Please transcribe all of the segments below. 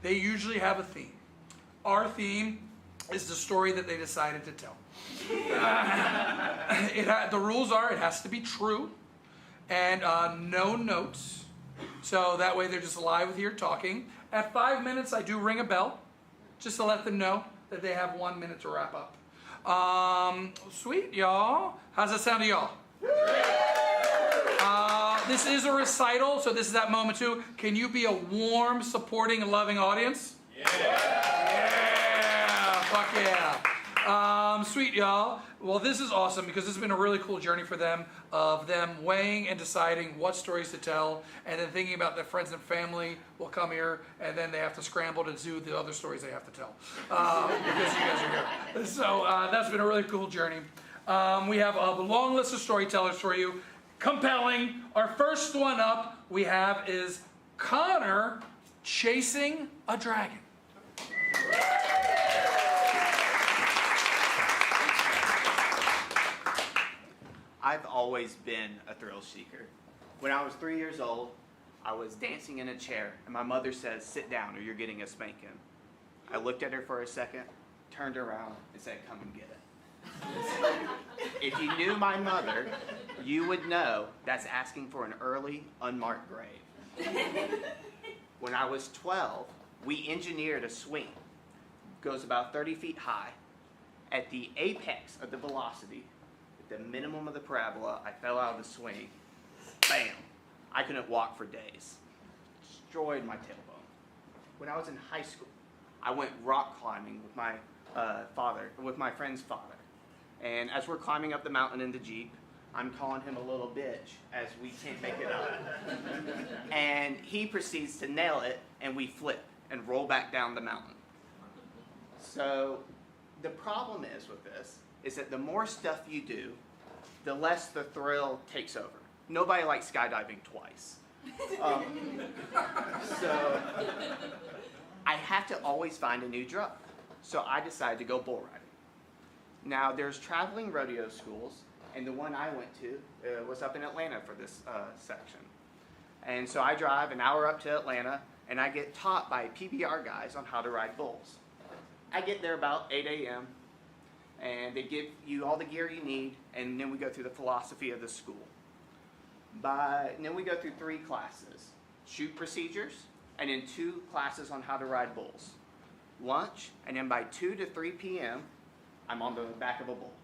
they usually have a theme. Our theme is the story that they decided to tell. The rules are it has to be true and no notes. So that way they're just live with here talking. At 5 minutes, I do ring a bell just to let them know that they have 1 minute to wrap up. Sweet, y'all. How's that sound to y'all? This is a recital, so this is that moment too. Can you be a warm, supporting, and loving audience? Yeah! Yeah! Fuck yeah! Sweet, y'all. Well, this is awesome because this has been a really cool journey for them of them weighing and deciding what stories to tell, and then thinking about their friends and family will come here, and then they have to scramble to do the other stories they have to tell because you guys are here. So that's been a really cool journey. We have a long list of storytellers for you. Compelling. Our first one up we have is Connor chasing a dragon. I've always been a thrill seeker. When I was 3 years old, I was dancing in a chair, and my mother says, "Sit down or you're getting a spanking." I looked at her for a second, turned around, and said, "Come and get it." If you knew my mother, you would know that's asking for an early, unmarked grave. When I was 12, we engineered a swing. Goes about 30 feet high. At the apex of the velocity, at the minimum of the parabola, I fell out of the swing. Bam! I couldn't walk for days. Destroyed my tailbone. When I was in high school, I went rock climbing with my with my friend's father. And as we're climbing up the mountain in the Jeep, I'm calling him a little bitch as we can't make it up. And he proceeds to nail it, and we flip and roll back down the mountain. So the problem is with this is that the more stuff you do, the less the thrill takes over. Nobody likes skydiving twice. So I have to always find a new drug. So I decided to go bull riding. Now there's traveling rodeo schools, and the one I went to was up in Atlanta for this section. And so I drive an hour up to Atlanta, and I get taught by PBR guys on how to ride bulls. I get there about 8 a.m., and they give you all the gear you need, and then we go through the philosophy of the school. And then we go through 3 classes: shoot procedures, and then 2 classes on how to ride bulls. Lunch, and then by 2 to 3 p.m., I'm on the back of a bull.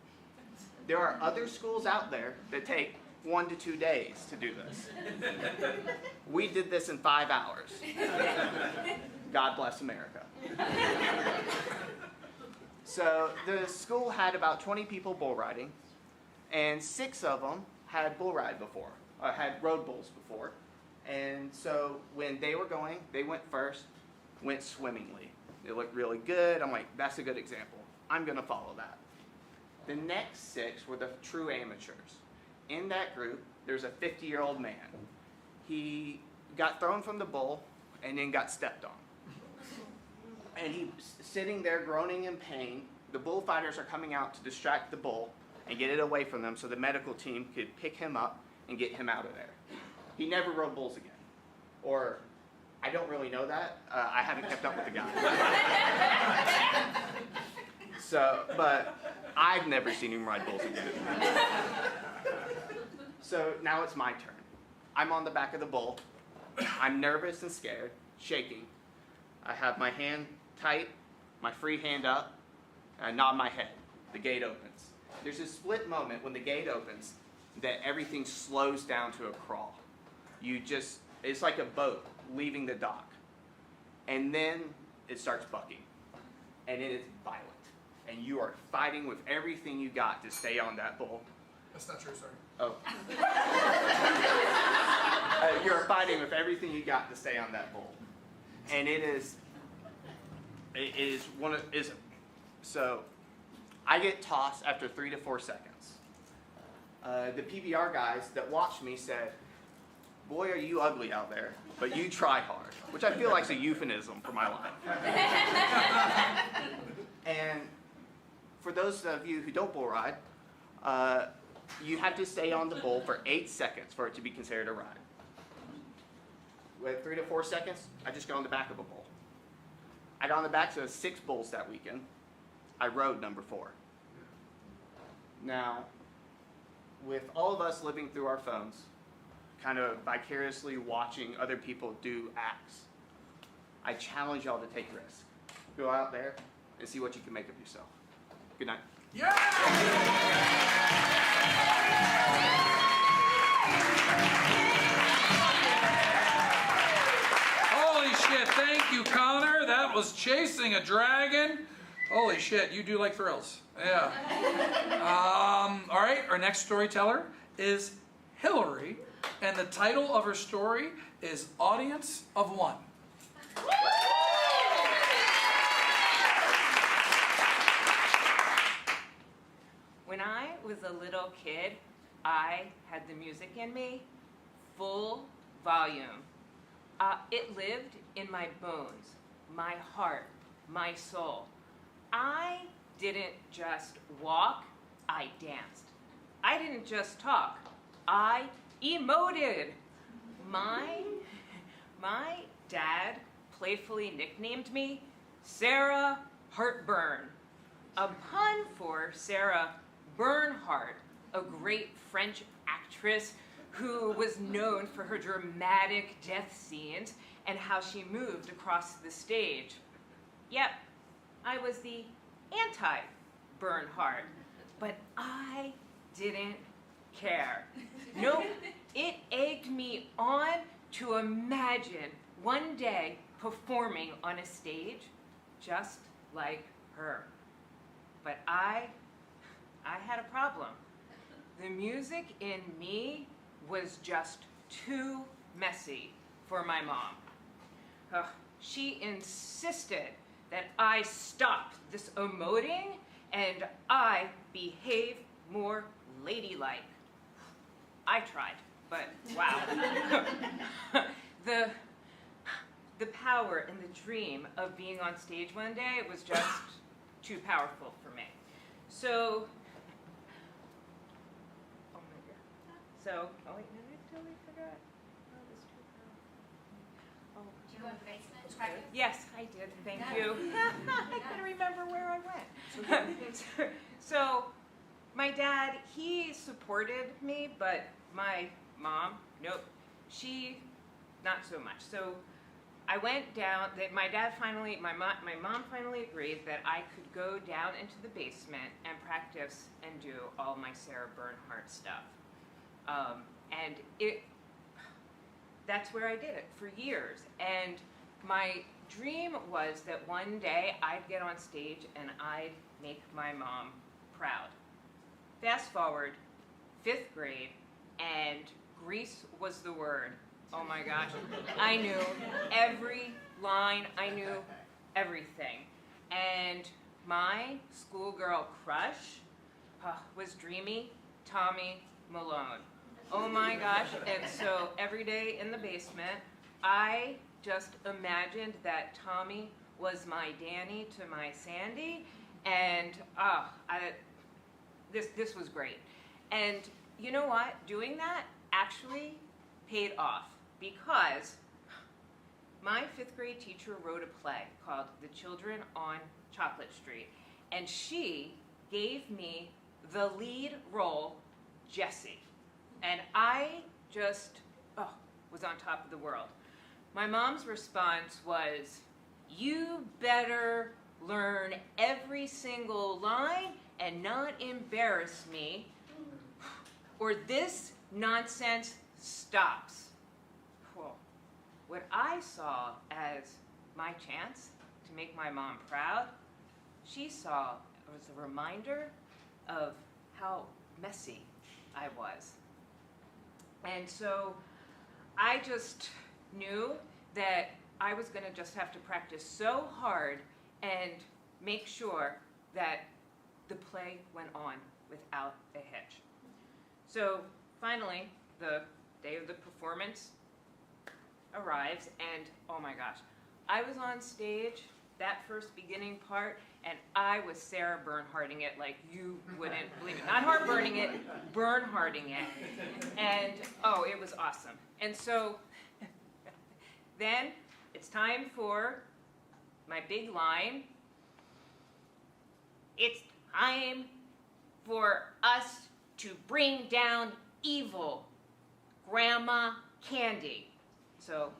There are other schools out there that take 1 to 2 days to do this. We did this in 5 hours. God bless America. So the school had about 20 people bull riding, and 6 of them had bull ride before, or had rode bulls before. And so when they were going, they went first, went swimmingly. They looked really good. I'm like, that's a good example. I'm going to follow that. The next 6 were the true amateurs. In that group, there's a 50-year-old man. He got thrown from the bull and then got stepped on. And he's sitting there groaning in pain. The bullfighters are coming out to distract the bull and get it away from them so the medical team could pick him up and get him out of there. He never rode bulls again. Or, I don't really know that. I haven't kept up with the guy. So, but I've never seen him ride bulls again. So now it's my turn. I'm on the back of the bull. I'm nervous and scared, shaking. I have my hand tight, my free hand up, and I nod my head. The gate opens. There's a split moment when the gate opens that everything slows down to a crawl. It's like a boat leaving the dock. And then it starts bucking. And it is violent. And you are fighting with everything you got to stay on that bull. That's not true, sorry. Oh. You're fighting with everything you got to stay on that bull. And so I get tossed after 3 to 4 seconds. The PBR guys that watched me said, "Boy, are you ugly out there, but you try hard," which I feel like is a euphemism for my life. And for those of you who don't bull ride, you have to stay on the bull for 8 seconds for it to be considered a ride. With 3 to 4 seconds, I just got on the back of a bull. I got on the backs of 6 bulls that weekend. I rode number 4. Now, with all of us living through our phones, kind of vicariously watching other people do acts, I challenge y'all to take risks. Go out there and see what you can make of yourself. Good night. Yeah! Holy shit, thank you, Connor. That was Chasing a Dragon. Holy shit, you do like thrills. Yeah. All right, our next storyteller is Hillary, and the title of her story is Audience of One. When I was a little kid, I had the music in me, full volume. It lived in my bones, my heart, my soul. I didn't just walk, I danced. I didn't just talk, I emoted. My dad playfully nicknamed me Sarah Heartburn, a pun for Sarah Bernhardt, a great French actress who was known for her dramatic death scenes and how she moved across the stage. Yep, I was the anti-Bernhardt, but I didn't care. Nope, it egged me on to imagine one day performing on a stage just like her. But I had a problem. The music in me was just too messy for my mom. She insisted that I stop this emoting and I behave more ladylike. I tried, but wow. The power and the dream of being on stage one day was just too powerful for me. So, oh my God. Oh wait, no, I totally forgot. Oh, this too powerful. Oh, Did you go in the basement? Practice? yes, I did. Thank you. I couldn't remember where I went. So, my dad, he supported me, but my mom, nope, she not so much. So, I went down. My mom finally agreed that I could go down into the basement and practice and do all my Sarah Bernhardt stuff. And that's where I did it for years. And my dream was that one day I'd get on stage and I'd make my mom proud. Fast forward, 5th grade, and Grease was the word. Oh my gosh. I knew every line, I knew everything. And my schoolgirl crush was Dreamy Tommy Malone. Oh my gosh. And so every day in the basement, I just imagined that Tommy was my Danny to my Sandy. And this was great. And you know what? Doing that actually paid off, because my 5th grade teacher wrote a play called The Children on Chocolate Street, and she gave me the lead role, Jessie. And I just was on top of the world. My mom's response was, "You better learn every single line and not embarrass me, or this nonsense stops." Well, what I saw as my chance to make my mom proud, she saw was a reminder of how messy I was. And so I just knew that I was going to just have to practice so hard and make sure that the play went on without a hitch. So finally, the day of the performance arrives, and oh my gosh, I was on stage, that first beginning part, and I was Sarah Bernhardting it like you wouldn't believe it. Not heartburning it, Bernharding it. And oh, it was awesome. And so then it's time for my big line, it's time for us to bring down evil, Grandma Candy. So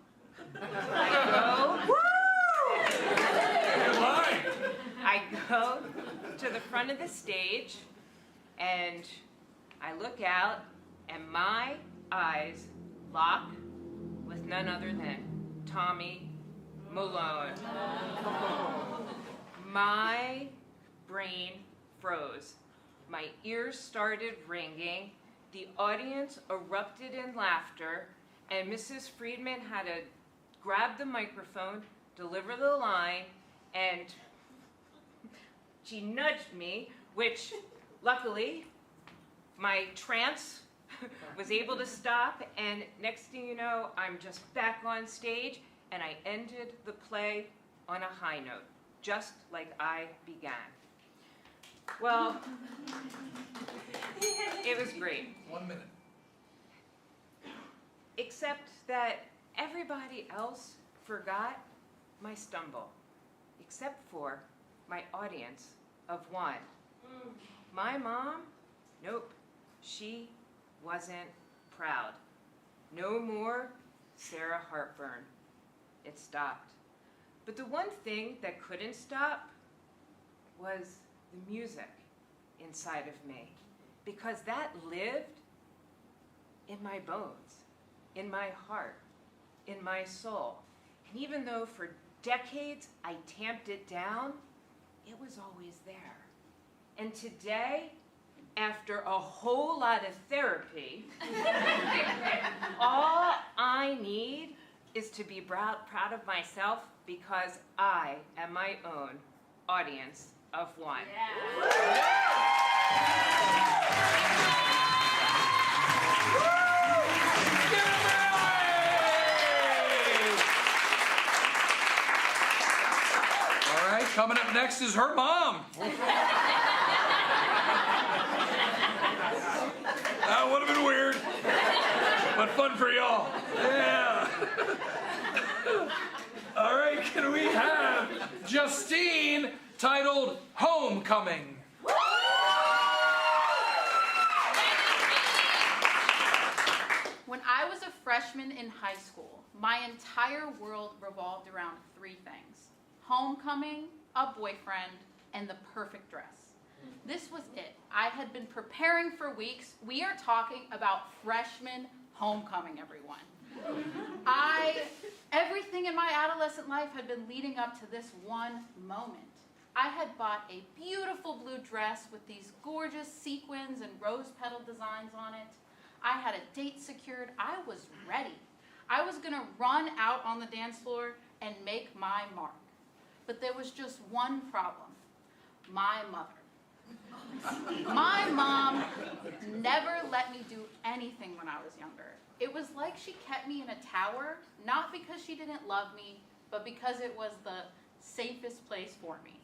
I go to the front of the stage, and I look out, and my eyes lock with none other than Tommy Malone. My brain froze. My ears started ringing. The audience erupted in laughter, and Mrs. Friedman had to grab the microphone, deliver the line, and she nudged me, which luckily my trance was able to stop, and next thing you know, I'm just back on stage, and I ended the play on a high note, just like I began. Well, it was great. 1 minute. Except that everybody else forgot my stumble, except for my audience of one. My mom, nope, she wasn't proud. No more Sarah Hartburn. It stopped. But the one thing that couldn't stop was the music inside of me, because that lived in my bones, in my heart, in my soul. And even though for decades I tamped it down, it was always there. And today, after a whole lot of therapy, all I need is to be proud of myself, because I am my own audience of one. All right, coming up next is her mom. That would have been weird, but fun for y'all. Yeah. All right, can we have Justine, titled Homecoming? When I was a freshman in high school, my entire world revolved around three things: homecoming, a boyfriend, and the perfect dress. This was it. I had been preparing for weeks. We are talking about freshman homecoming, everyone. Everything in my adolescent life had been leading up to this one moment. I had bought a beautiful blue dress with these gorgeous sequins and rose petal designs on it. I had a date secured. I was ready. I was going to run out on the dance floor and make my mark. But there was just one problem: my mother. My mom never let me do anything when I was younger. It was like she kept me in a tower, not because she didn't love me, but because it was the safest place for me.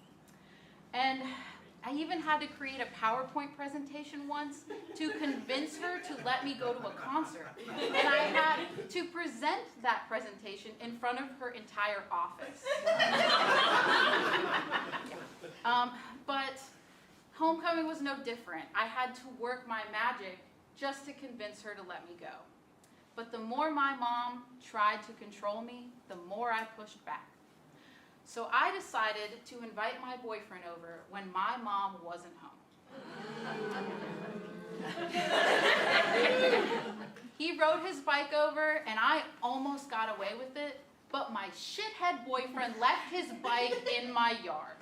And I even had to create a PowerPoint presentation once to convince her to let me go to a concert. And I had to present that presentation in front of her entire office. But homecoming was no different. I had to work my magic just to convince her to let me go. But the more my mom tried to control me, the more I pushed back. So I decided to invite my boyfriend over when my mom wasn't home. He rode his bike over, and I almost got away with it, but my shithead boyfriend left his bike in my yard.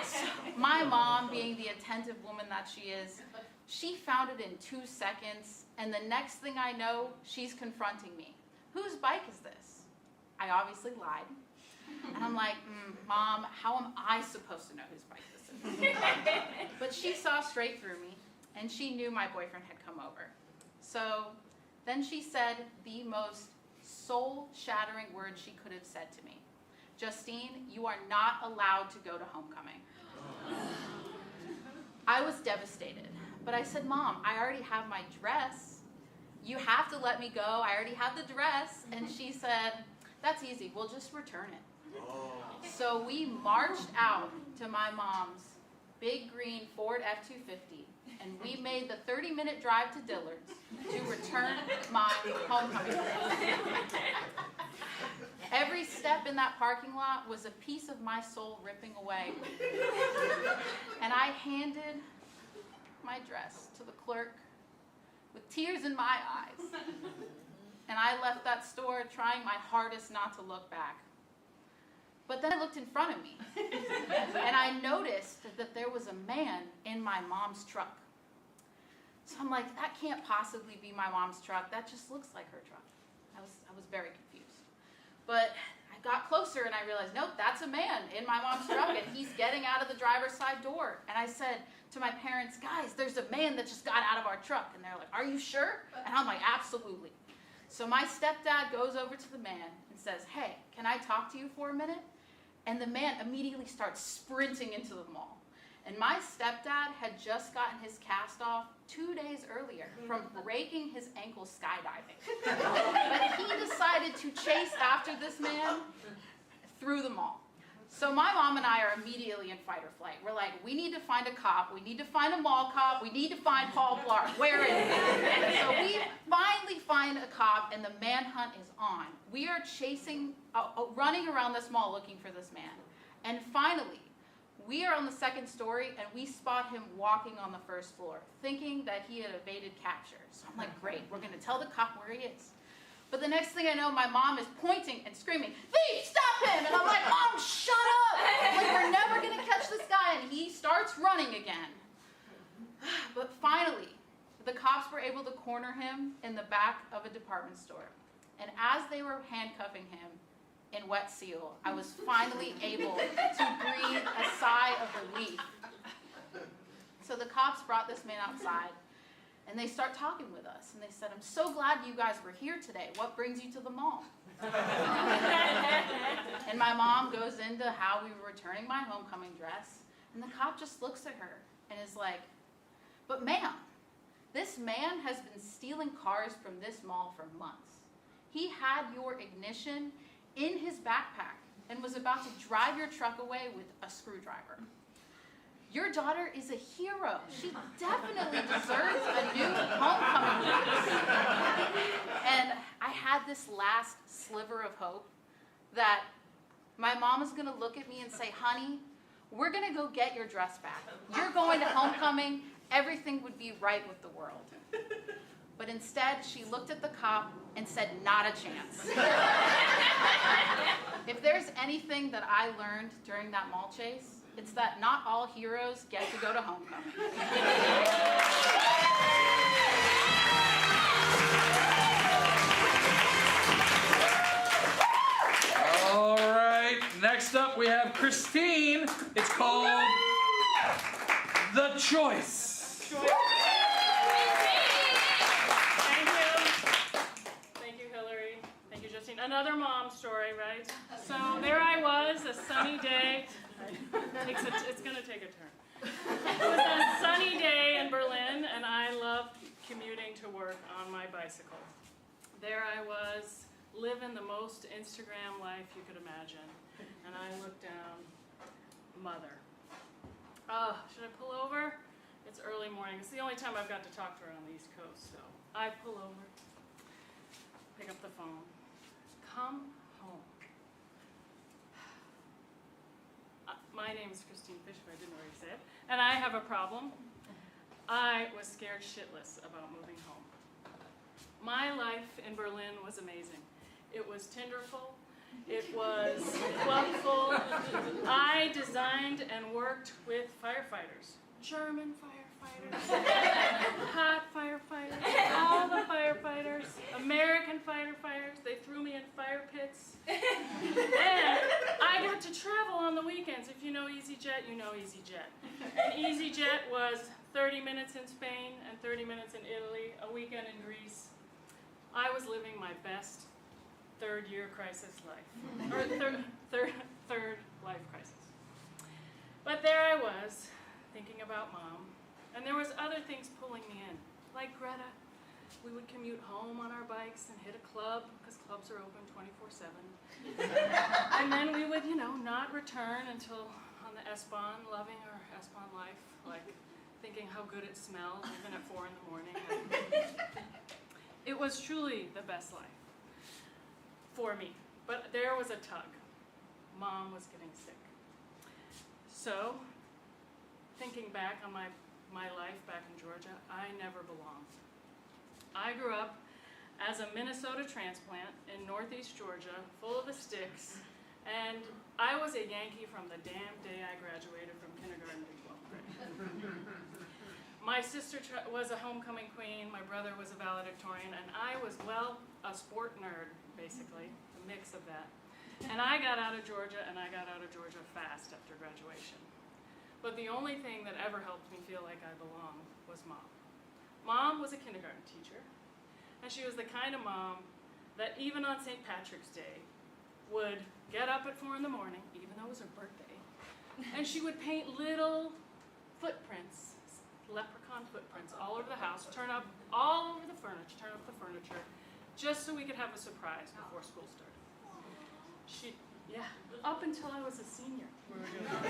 So my mom, being the attentive woman that she is, she found it in 2 seconds, and the next thing I know, she's confronting me. Whose bike is this? I obviously lied. And I'm like, Mom, how am I supposed to know whose bike this is? But she saw straight through me, and she knew my boyfriend had come over. So then she said the most soul-shattering words she could have said to me: Justine, you are not allowed to go to homecoming. I was devastated, but I said, Mom, I already have my dress. You have to let me go. I already have the dress. And she said, that's easy. We'll just return it. So we marched out to my mom's big green Ford F-250, and we made the 30-minute drive to Dillard's to return my homecoming dress. Every step in that parking lot was a piece of my soul ripping away. And I handed my dress to the clerk with tears in my eyes. And I left that store trying my hardest not to look back. But then I looked in front of me, and I noticed that there was a man in my mom's truck. So I'm like, that can't possibly be my mom's truck. That just looks like her truck. I was very confused. But I got closer, and I realized, nope, that's a man in my mom's truck, and he's getting out of the driver's side door. And I said to my parents, guys, there's a man that just got out of our truck. And they're like, are you sure? And I'm like, absolutely. So my stepdad goes over to the man and says, hey, can I talk to you for a minute? And the man immediately starts sprinting into the mall. And my stepdad had just gotten his cast off 2 days earlier from breaking his ankle skydiving. But he decided to chase after this man through the mall. So my mom and I are immediately in fight or flight. We're like, we need to find a cop. We need to find a mall cop. We need to find Paul Blart. Where is he? So we finally find a cop, and the manhunt is on. We are chasing, running around this mall looking for this man. And finally, we are on the second story, and we spot him walking on the first floor, thinking that he had evaded capture. So I'm like, great, we're going to tell the cop where he is. But the next thing I know, my mom is pointing and screaming, thief, stop him! And I'm like, Mom, shut up! Like, we're never going to catch this guy. And he starts running again. But finally, the cops were able to corner him in the back of a department store. And as they were handcuffing him in Wet Seal, I was finally able to breathe a sigh of relief. So the cops brought this man outside. And they start talking with us, and they said, I'm so glad you guys were here today. What brings you to the mall? And my mom goes into how we were returning my homecoming dress, and the cop just looks at her and is like, but ma'am, this man has been stealing cars from this mall for months. He had your ignition in his backpack and was about to drive your truck away with a screwdriver. Your daughter is a hero. She definitely deserves a new homecoming dress. And I had this last sliver of hope that my mom is going to look at me and say, honey, we're going to go get your dress back. You're going to homecoming. Everything would be right with the world. But instead, she looked at the cop and said, not a chance. If there's anything that I learned during that mall chase, it's that not all heroes get to go to homecoming. All right, next up we have Christine. It's called The Choice. Thank you, Hillary. Thank you, Justine. Another mom story, right? So there I was, a sunny day. It's going to take a turn. It was a sunny day in Berlin, and I loved commuting to work on my bicycle. There I was, living the most Instagram life you could imagine. And I looked down, mother. Oh, should I pull over? It's early morning. It's the only time I've got to talk to her on the East Coast, so I pull over, pick up the phone, come home. My name is Christine Fish, if I didn't already say it, and I have a problem. I was scared shitless about moving home. My life in Berlin was amazing. It was tinderful. It was clubful. I designed and worked with firefighters. German firefighters, hot firefighters, all the firefighters, American firefighters. They threw me in fire pits. And I got to travel on the weekends. If you know EasyJet, you know EasyJet. And EasyJet was 30 minutes in Spain and 30 minutes in Italy, a weekend in Greece. I was living my best third-year crisis life, or third life crisis. But there I was, thinking about Mom, and there was other things pulling me in, like Greta, We would commute home on our bikes and hit a club, because clubs are open 24/7. And then we would, not return until on the S-Bahn, loving our S-Bahn life, like thinking how good it smelled, even at 4 in the morning. It was truly the best life for me. But there was a tug. Mom was getting sick. So, thinking back on my life back in Georgia, I never belonged. I grew up as a Minnesota transplant in Northeast Georgia, full of the sticks, and I was a Yankee from the damn day I graduated from kindergarten to 12th grade. My sister was a homecoming queen, my brother was a valedictorian, and I was, a sport nerd, basically, a mix of that. And I got out of Georgia, and I got out of Georgia fast after graduation. But the only thing that ever helped me feel like I belonged was Mom. Mom was a kindergarten teacher, and she was the kind of mom that even on St. Patrick's Day would get up at 4 in the morning, even though it was her birthday, and she would paint little footprints, leprechaun footprints all over the house, turn up all over the furniture, just so we could have a surprise before school started. Up until I was a senior, we were doing that.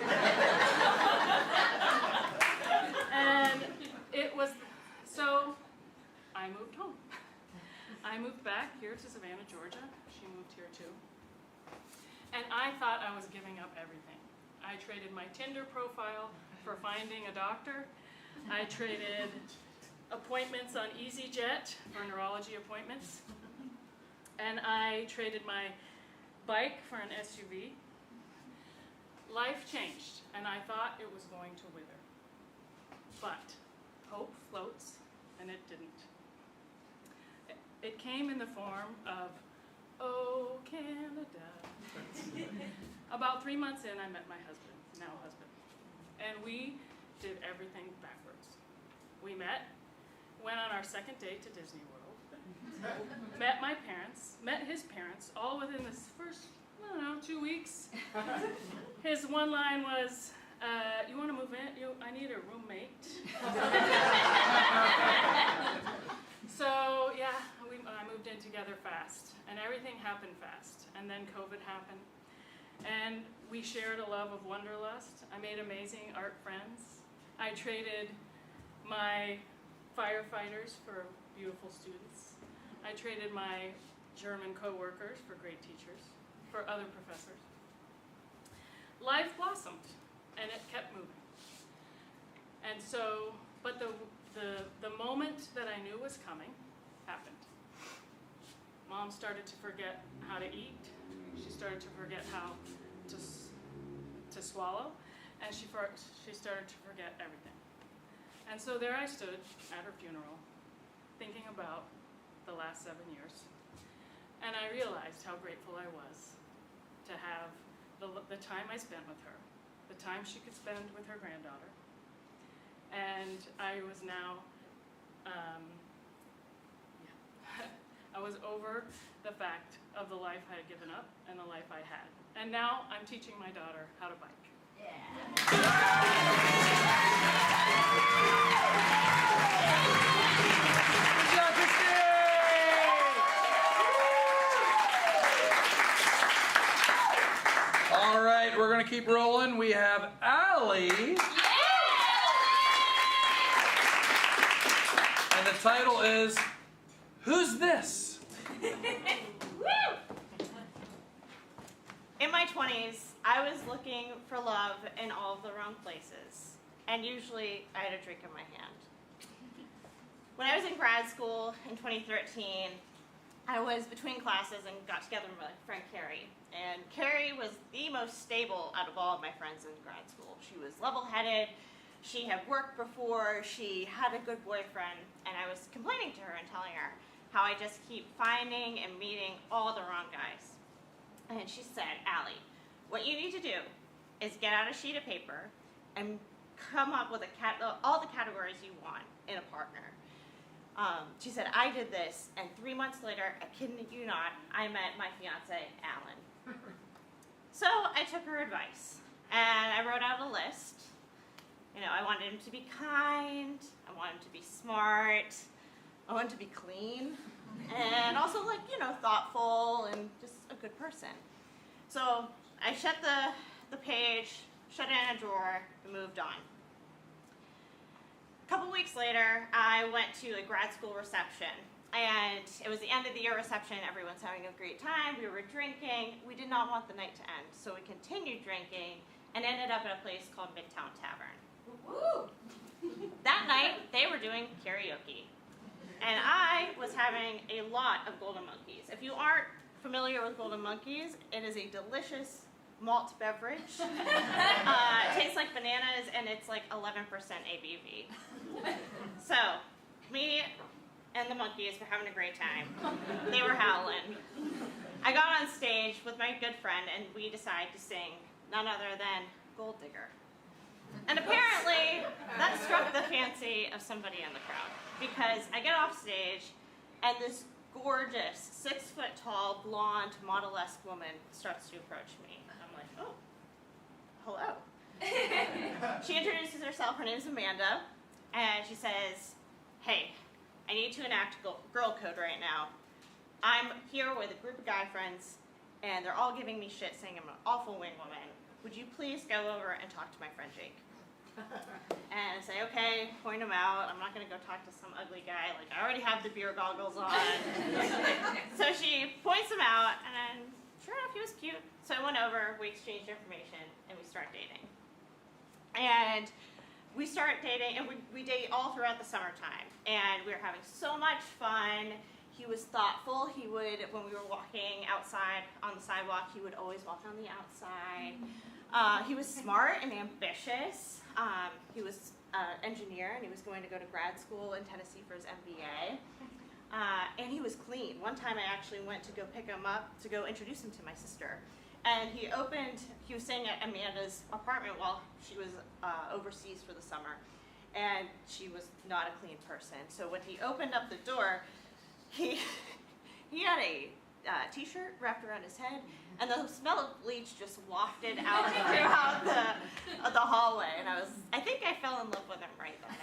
And it was, so I moved home. I moved back here to Savannah, Georgia. She moved here too. And I thought I was giving up everything. I traded my Tinder profile for finding a doctor. I traded appointments on EasyJet for neurology appointments. And I traded my bike for an SUV. Life changed, and I thought it was going to wither. But hope floats, and it didn't. It came in the form of, oh, Canada. About 3 months in, I met my husband, now husband. And we did everything backwards. We met, went on our second date to Disney World, met his parents, all within this first, 2 weeks. His one line was, you want to move in? I need a roommate. So, I moved in together fast, and everything happened fast. And then COVID happened, and we shared a love of wanderlust. I made amazing art friends. I traded my firefighters for beautiful students. I traded my German co-workers for great teachers, for other professors. Life blossomed, and it kept moving. And so, but the moment that I knew was coming happened. Mom started to forget how to eat. She started to forget how to swallow, and she started to forget everything. And so there I stood at her funeral, thinking about the last 7 years, and I realized how grateful I was to have the time I spent with her, the time she could spend with her granddaughter, and I was now, I was over the fact of the life I had given up and the life I had. And now I'm teaching my daughter how to bike. All right, we're going to keep rolling. We have Allie. And the title is, Who's This? In my 20s, I was looking for love in all of the wrong places, and usually I had a drink in my hand. When I was in grad school in 2013, I was between classes and got together with my friend Carrie. And Carrie was the most stable out of all of my friends in grad school. She was level-headed, she had worked before, she had a good boyfriend, and I was complaining to her and telling her how I just keep finding and meeting all the wrong guys. And she said, Allie, what you need to do is get out a sheet of paper and come up with all the categories you want in a partner. She said, I did this, and 3 months later, I kid you not, I met my fiance, Alan. So I took her advice, and I wrote out a list. I wanted him to be kind, I wanted him to be smart, I wanted to be clean and also like, thoughtful and just a good person. So I shut the page, shut it in a drawer, and moved on. A couple weeks later, I went to a grad school reception, and it was the end of the year reception. Everyone's having a great time. We were drinking. We did not want the night to end, so we continued drinking and ended up at a place called Midtown Tavern. Woo! That night, they were doing karaoke, and I was having a lot of Golden Monkeys. If you aren't familiar with Golden Monkeys, it is a delicious malt beverage. It tastes like bananas, and it's like 11% ABV. So, me and the monkeys were having a great time. They were howling. I got on stage with my good friend, and we decided to sing none other than Gold Digger. And apparently, that struck the fancy of somebody in the crowd, because I get off stage, and this gorgeous, 6-foot-tall, blonde, model-esque woman starts to approach me. I'm like, oh, hello. She introduces herself. Her name is Amanda, and she says, hey, I need to enact girl code right now. I'm here with a group of guy friends, and they're all giving me shit saying I'm an awful wing woman. Would you please go over and talk to my friend Jake? And I say, okay, point him out. I'm not going to go talk to some ugly guy. Like, I already have the beer goggles on. So she points him out, and then, sure enough, he was cute. So I went over, we exchanged information, and we start dating. And we start dating, and we date all throughout the summertime. And we were having so much fun. He was thoughtful. He would, when we were walking outside on the sidewalk, he would always walk on the outside. He was smart and ambitious. He was an engineer, and he was going to go to grad school in Tennessee for his MBA. And he was clean. One time I actually went to go pick him up to go introduce him to my sister. And he was staying at Amanda's apartment while she was overseas for the summer. And she was not a clean person. So when he opened up the door, he had a t-shirt wrapped around his head, and the smell of bleach just wafted out throughout the hallway. And I think I fell in love with him right then.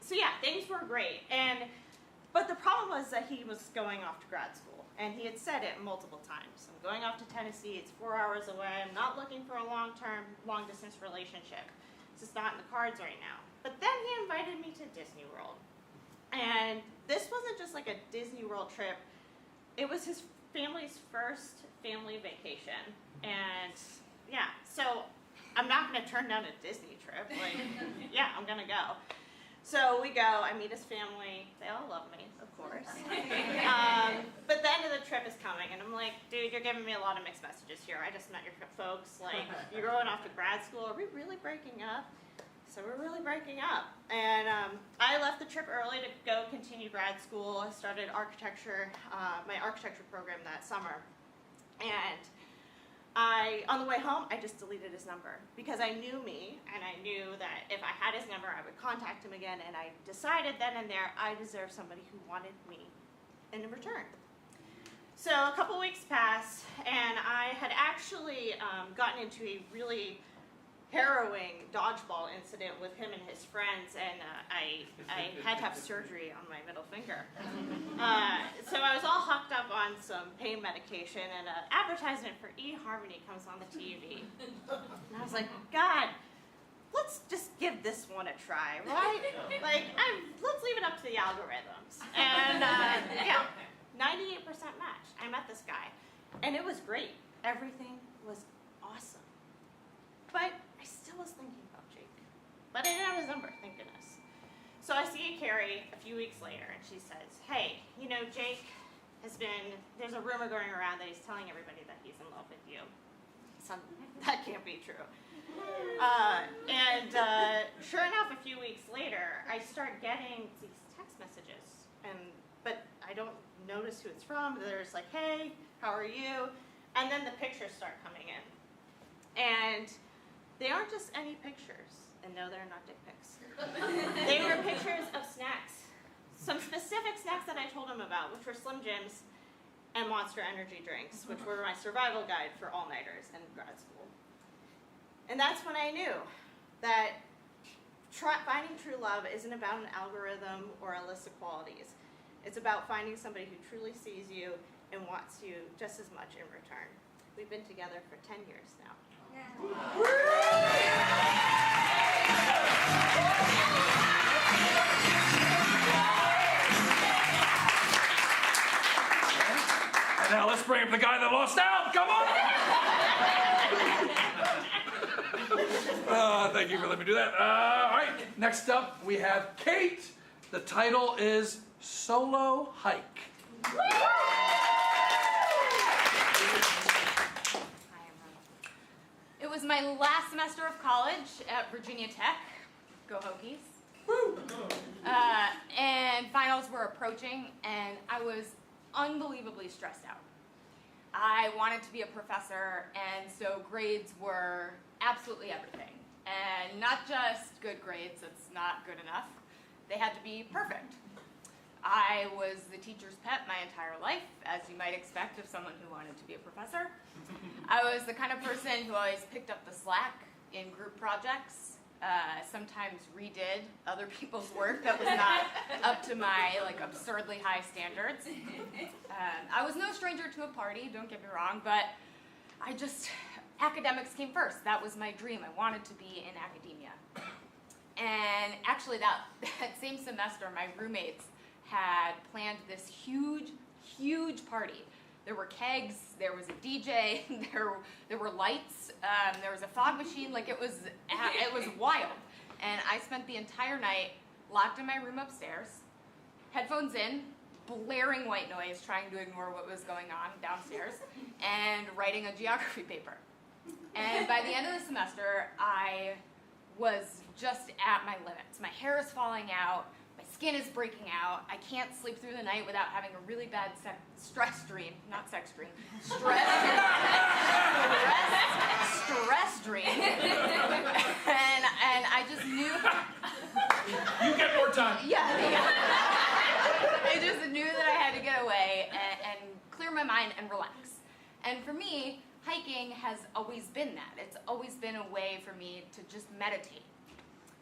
So yeah, things were great. But the problem was that he was going off to grad school, and he had said it multiple times. I'm going off to Tennessee. It's 4 hours away. I'm not looking for a long-term, long-distance relationship. It's just not in the cards right now. But then he invited me to Disney World. And this wasn't just like a Disney World trip. It was his family's first family vacation. And yeah, so I'm not going to turn down a Disney trip. Like, yeah, I'm going to go. So we go, I meet his family. They all love me, of course. But the end of the trip is coming, and I'm like, dude, you're giving me a lot of mixed messages here. I just met your folks. Like, you're going off to grad school. Are we really breaking up? So we're really breaking up. And I left the trip early to go continue grad school. I started architecture, my architecture program that summer. And on the way home, I just deleted his number because I knew me, and I knew that if I had his number, I would contact him again. And I decided then and there, I deserve somebody who wanted me in return. So a couple weeks passed, and I had actually gotten into a really harrowing dodgeball incident with him and his friends, and I had to have surgery on my middle finger. So I was all hooked up on some pain medication, and an advertisement for eHarmony comes on the TV. And I was like, God, let's just give this one a try, right? Like, let's leave it up to the algorithms. And yeah, 98% match. I met this guy, and it was great. Everything was awesome. But I still was thinking about Jake. But I didn't have his number, thank goodness. So I see Carrie a few weeks later, and she says, hey, Jake there's a rumor going around that he's telling everybody that he's in love with you. That can't be true. Sure enough, a few weeks later, I start getting these text messages. But I don't notice who it's from. There's like, hey, how are you? And then the pictures start coming in. And they aren't just any pictures, and no, they're not dick pics. They were pictures of snacks. Some specific snacks that I told him about, which were Slim Jims and Monster Energy drinks, which were my survival guide for all-nighters in grad school. And that's when I knew that Finding true love isn't about an algorithm or a list of qualities. It's about finding somebody who truly sees you and wants you just as much in return. We've been together for 10 years now. And now let's bring up the guy that lost out. Come on. Thank you for letting me do that. All right, next up we have Kate. The title is Solo Hike. It was my last semester of college at Virginia Tech. Go Hokies. And finals were approaching, and I was unbelievably stressed out. I wanted to be a professor, and so grades were absolutely everything. And not just good grades, that's not good enough. They had to be perfect. I was the teacher's pet my entire life, as you might expect of someone who wanted to be a professor. I was the kind of person who always picked up the slack in group projects, sometimes redid other people's work that was not up to my absurdly high standards. I was no stranger to a party, don't get me wrong, but academics came first. That was my dream. I wanted to be in academia. And actually that same semester, my roommates had planned this huge party. There were kegs, there was a DJ, there were lights, there was a fog machine. It was wild. And I spent the entire night locked in my room upstairs, headphones in, blaring white noise, trying to ignore what was going on downstairs, and writing a geography paper. And by the end of the semester, I was just at my limits. My hair is falling out, my skin is breaking out, I can't sleep through the night without having a really bad stress dream, not sex dream, stress dream. And I just knew. You get more time. Yeah. I just knew that I had to get away and clear my mind and relax. And for me, hiking has always been that. It's always been a way for me to just meditate.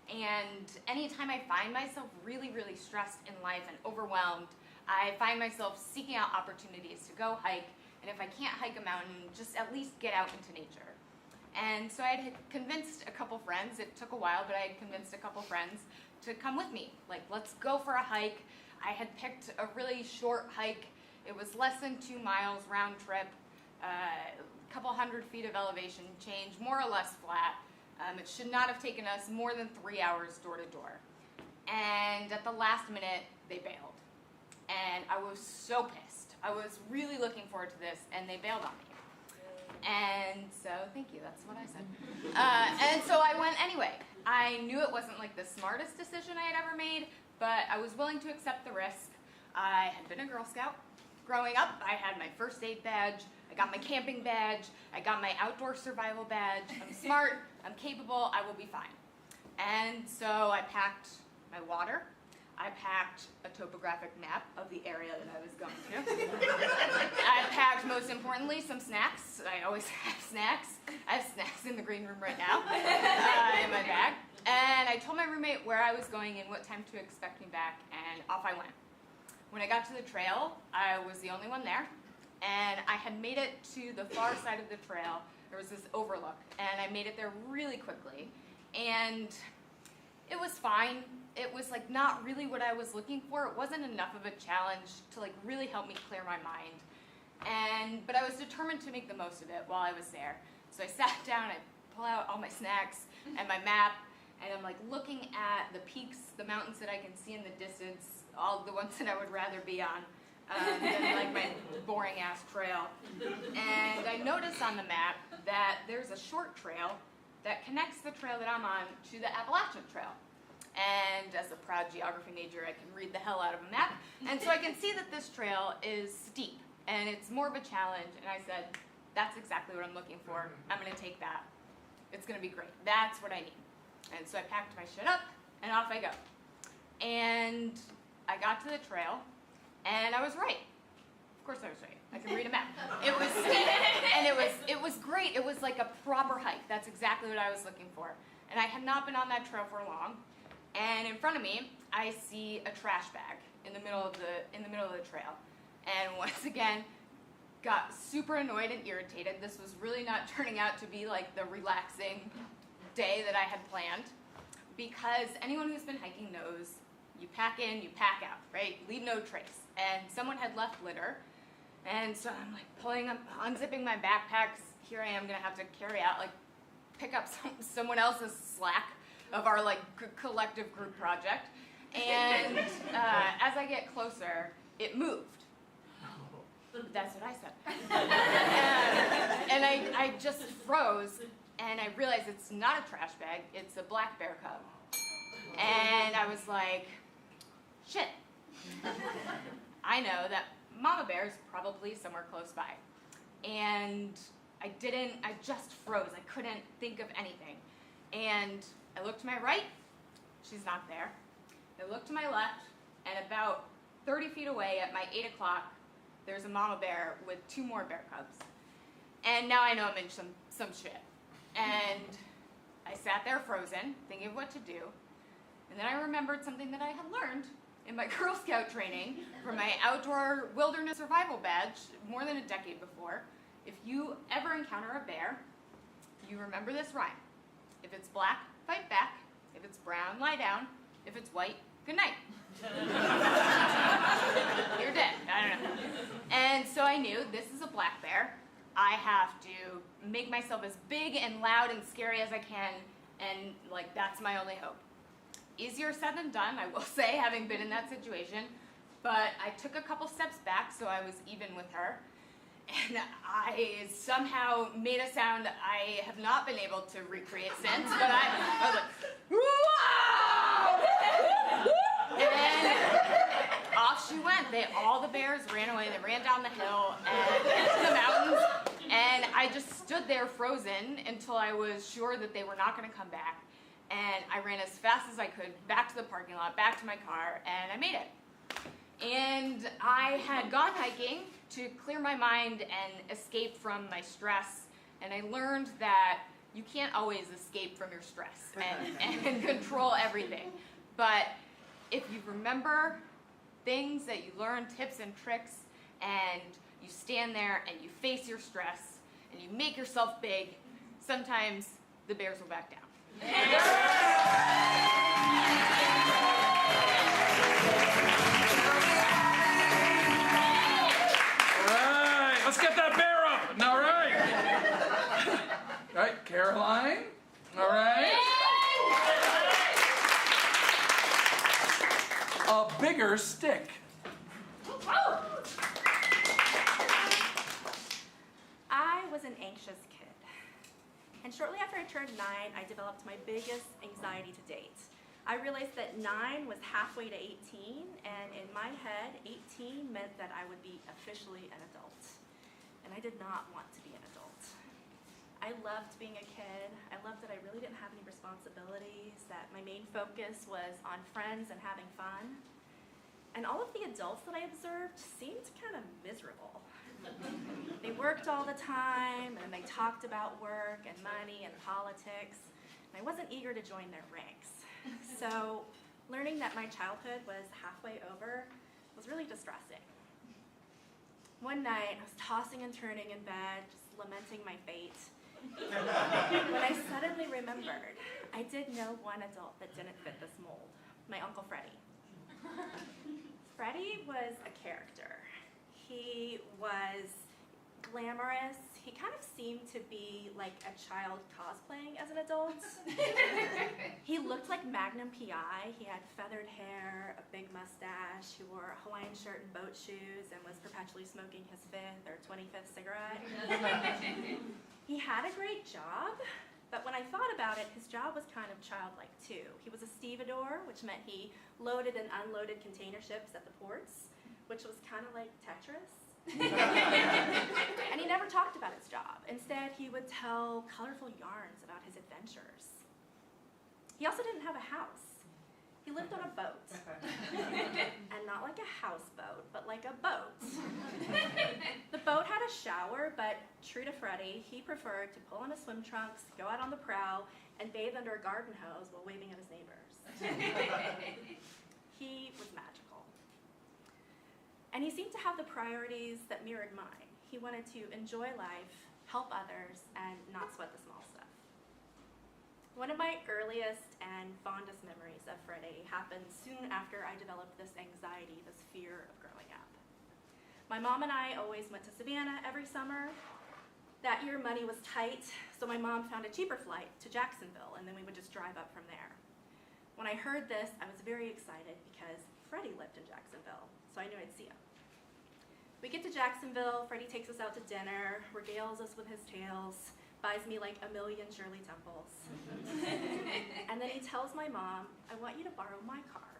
And anytime I find myself really, really stressed in life and overwhelmed, I find myself seeking out opportunities to go hike. And if I can't hike a mountain, just at least get out into nature. And so I had convinced a couple friends, it took a while, but I had convinced a couple friends to come with me. Let's go for a hike. I had picked a really short hike. It was less than 2 miles round trip, a couple hundred feet of elevation change, more or less flat. It should not have taken us more than 3 hours door to door. And at the last minute, they bailed. And I was so pissed. I was really looking forward to this, and they bailed on me. And so, thank you, that's what I said. And so I went anyway. I knew it wasn't the smartest decision I had ever made, but I was willing to accept the risk. I had been a Girl Scout. Growing up, I had my first aid badge, I got my camping badge, I got my outdoor survival badge. I'm smart, I'm capable, I will be fine. And so I packed my water, I packed a topographic map of the area that I was going to. I packed, most importantly, some snacks. I always have snacks. I have snacks in the green room right now in my bag. And I told my roommate where I was going and what time to expect me back, and off I went. When I got to the trail, I was the only one there, and I had made it to the far side of the trail. There was this overlook, and I made it there really quickly, and it was fine. It was not really what I was looking for. It wasn't enough of a challenge to really help me clear my mind, but I was determined to make the most of it while I was there. So I sat down, I pull out all my snacks and my map, and I'm looking at the peaks, the mountains that I can see in the distance, all the ones that I would rather be on than my boring ass trail. And I notice on the map that there's a short trail that connects the trail that I'm on to the Appalachian Trail. And as a proud geography major, I can read the hell out of a map. And so I can see that this trail is steep and it's more of a challenge. And I said, that's exactly what I'm looking for. I'm gonna take that. It's gonna be great. That's what I need. And so I packed my shit up and off I go. And I got to the trail and I was right. Of course I was right. I can read a map. It was steep and it was great. It was like a proper hike. That's exactly what I was looking for. And I had not been on that trail for long. And in front of me, I see a trash bag in the middle of the trail. And once again, got super annoyed and irritated. This was really not turning out to be like the relaxing day that I had planned, because anyone who's been hiking knows you pack in, you pack out, right? Leave no trace. And someone had left litter, and so I'm like unzipping my backpacks. Here I am gonna have to carry out, like, pick up someone else's slack of our like collective group project. And as I get closer, it moved. That's what I said. And I just froze, and I realized it's not a trash bag, it's a black bear cub. And I was like, shit. I know that mama bear is probably somewhere close by. And I just froze. I couldn't think of anything. And I looked to my right, she's not there. I looked to my left, and about 30 feet away at my 8 o'clock, there's a mama bear with 2 more bear cubs. And now I know I'm in some shit. And I sat there frozen, thinking of what to do. And then I remembered something that I had learned in my Girl Scout training for my outdoor wilderness survival badge more than a decade before. If you ever encounter a bear, you remember this rhyme. If it's black, fight back. If it's brown, lie down. If it's white, good night. You're dead. I don't know. And so I knew this is a black bear. I have to make myself as big and loud and scary as I can, and like that's my only hope. Easier said than done, I will say, having been in that situation. But I took a couple steps back so I was even with her. And I somehow made a sound I have not been able to recreate since, but I was like, whoa! And off she went. All the bears ran away. They ran down the hill and into the mountains. And I just stood there frozen until I was sure that they were not going to come back. And I ran as fast as I could back to the parking lot, back to my car, and I made it. And I had gone hiking to clear my mind and escape from my stress. And I learned that you can't always escape from your stress and control everything. But if you remember things that you learn, tips and tricks, and you stand there and you face your stress and you make yourself big, sometimes the bears will back down. Let's get that bear up. All right. All right, Caroline. All right. A bigger stick. I was an anxious kid. And shortly after I turned 9, I developed my biggest anxiety to date. I realized that 9 was halfway to 18, and in my head, 18 meant that I would be officially an adult. And I did not want to be an adult. I loved being a kid. I loved that I really didn't have any responsibilities, that my main focus was on friends and having fun. And all of the adults that I observed seemed kind of miserable. They worked all the time, and they talked about work and money and politics, and I wasn't eager to join their ranks. So learning that my childhood was halfway over was really distressing. One night, I was tossing and turning in bed, just lamenting my fate, when I suddenly remembered I did know one adult that didn't fit this mold, my Uncle Freddie. Freddie was a character. He was glamorous. He kind of seemed to be like a child cosplaying as an adult. He looked like Magnum PI. He had feathered hair, a big mustache. He wore a Hawaiian shirt and boat shoes and was perpetually smoking his 5th or 25th cigarette. He had a great job, but when I thought about it, his job was kind of childlike too. He was a stevedore, which meant he loaded and unloaded container ships at the ports, which was kind of like Tetris. And he never talked about his job. Instead, he would tell colorful yarns about his adventures. He also didn't have a house. He lived on a boat. And not like a houseboat, but like a boat. The boat had a shower, but true to Freddie, he preferred to pull on his swim trunks, go out on the prow, and bathe under a garden hose while waving at his neighbors. And he seemed to have the priorities that mirrored mine. He wanted to enjoy life, help others, and not sweat the small stuff. One of my earliest and fondest memories of Freddie happened soon after I developed this anxiety, this fear of growing up. My mom and I always went to Savannah every summer. That year money was tight, so my mom found a cheaper flight to Jacksonville, and then we would just drive up from there. When I heard this, I was very excited because Freddie lived in Jacksonville, so I knew I'd see him. We get to Jacksonville, Freddie takes us out to dinner, regales us with his tales, buys me like 1 million Shirley Temples. And then he tells my mom, I want you to borrow my car.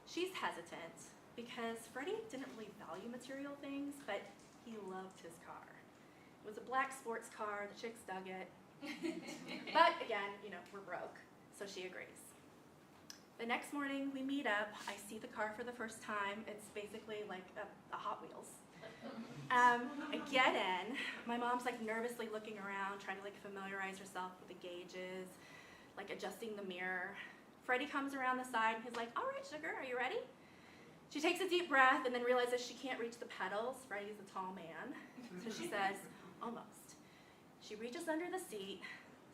She's hesitant because Freddie didn't really value material things, but he loved his car. It was a black sports car, the chicks dug it. But again, we're broke, so she agrees. The next morning we meet up, I see the car for the first time. It's basically like a Hot Wheels. I get in, my mom's like nervously looking around, trying to like familiarize herself with the gauges, like adjusting the mirror. Freddie comes around the side and he's like, all right, sugar, are you ready? She takes a deep breath and then realizes she can't reach the pedals. Freddie's a tall man, so she says, almost. She reaches under the seat,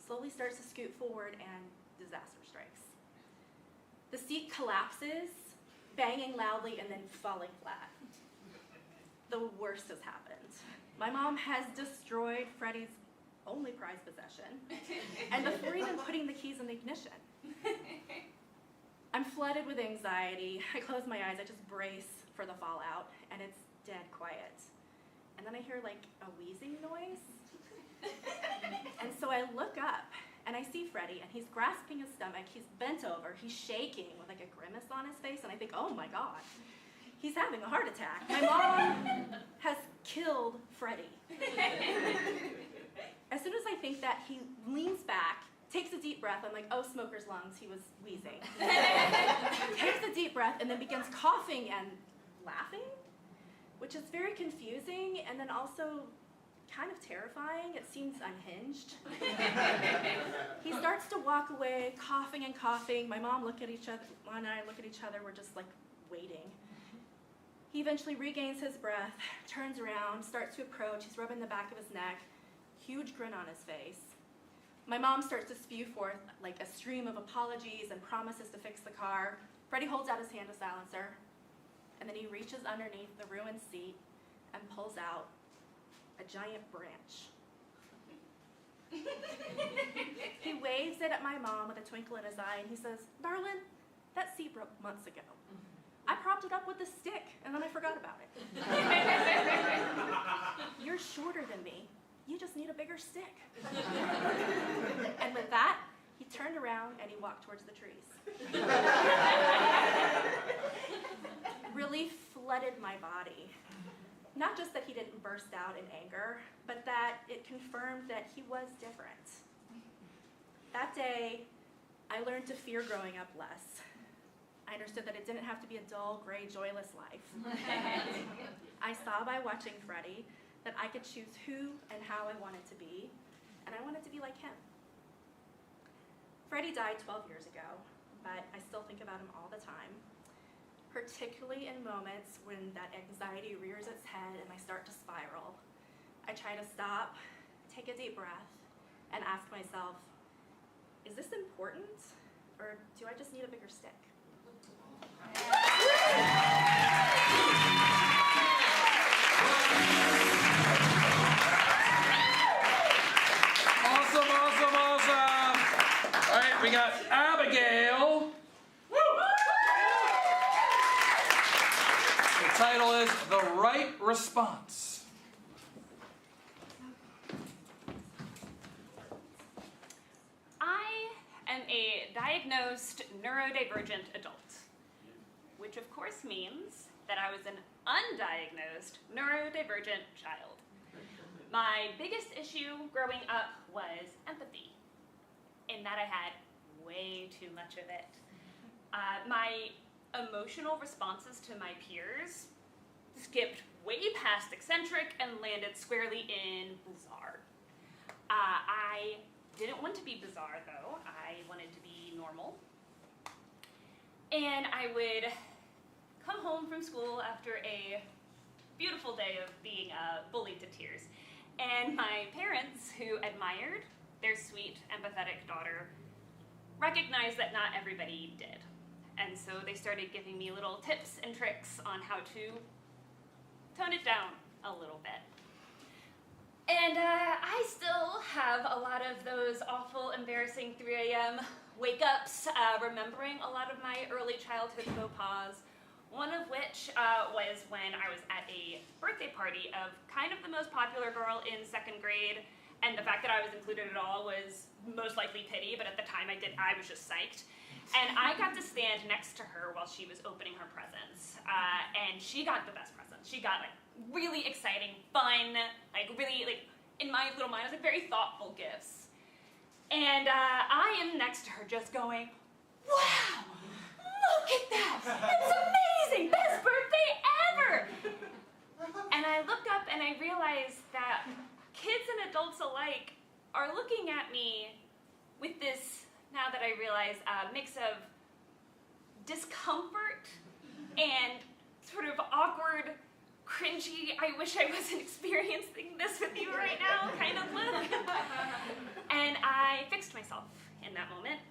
slowly starts to scoot forward, and disaster strikes. The seat collapses, banging loudly and then falling flat. The worst has happened. My mom has destroyed Freddie's only prized possession, and before even putting the keys in the ignition. I'm flooded with anxiety. I close my eyes, I just brace for the fallout, and it's dead quiet. And then I hear like a wheezing noise. And so I look up and I see Freddie, and he's grasping his stomach, he's bent over, he's shaking with like a grimace on his face, and I think, oh my God, he's having a heart attack. My mom has killed Freddie. As soon as I think that, he leans back, takes a deep breath. I'm like, oh, smoker's lungs, he was wheezing. Takes a deep breath and then begins coughing and laughing, which is very confusing and then also kind of terrifying. It seems unhinged. He starts to walk away, coughing and coughing. My mom and I look at each other, we're just like waiting. He eventually regains his breath, turns around, starts to approach. He's rubbing the back of his neck, huge grin on his face. My mom starts to spew forth like a stream of apologies and promises to fix the car. Freddie holds out his hand to silencer, and then he reaches underneath the ruined seat and pulls out a giant branch. He waves it at my mom with a twinkle in his eye, and he says, darling, that seat broke months ago. I propped it up with a stick, and then I forgot about it. You're shorter than me. You just need a bigger stick. And with that, he turned around and he walked towards the trees. Relief flooded my body. Not just that he didn't burst out in anger, but that it confirmed that he was different. That day, I learned to fear growing up less. I understood that it didn't have to be a dull, gray, joyless life. I saw by watching Freddie that I could choose who and how I wanted to be, and I wanted to be like him. Freddie died 12 years ago, but I still think about him all the time, particularly in moments when that anxiety rears its head and I start to spiral. I try to stop, take a deep breath, and ask myself, is this important, or do I just need a bigger stick? Awesome. All right, we got Abigail. The title is The Right Response. I am a diagnosed neurodivergent adult, which of course means that I was an undiagnosed neurodivergent child. My biggest issue growing up was empathy, in that I had way too much of it. My emotional responses to my peers skipped way past eccentric and landed squarely in bizarre. I didn't want to be bizarre, though. I wanted to be normal. And I would come home from school after a beautiful day of being bullied to tears. And my parents, who admired their sweet, empathetic daughter, recognized that not everybody did. And so they started giving me little tips and tricks on how to tone it down a little bit. And I still have a lot of those awful, embarrassing 3 a.m. wake-ups, remembering a lot of my early childhood faux pas, one of which was when I was at a birthday party of kind of the most popular girl in 2nd grade, and the fact that I was included at all was most likely pity, but at the time I was just psyched. And I got to stand next to her while she was opening her presents, and she got the best presents. She got like really exciting, fun, like really like in my little mind, it was like very thoughtful gifts. And I am next to her just going, wow, look at that, it's amazing, best birthday ever. And I look up and I realize that kids and adults alike are looking at me with this, now that I realize, mix of discomfort and sort of awkward, cringy, I wish I wasn't experiencing this with you right now kind of look. And I fixed myself in that moment.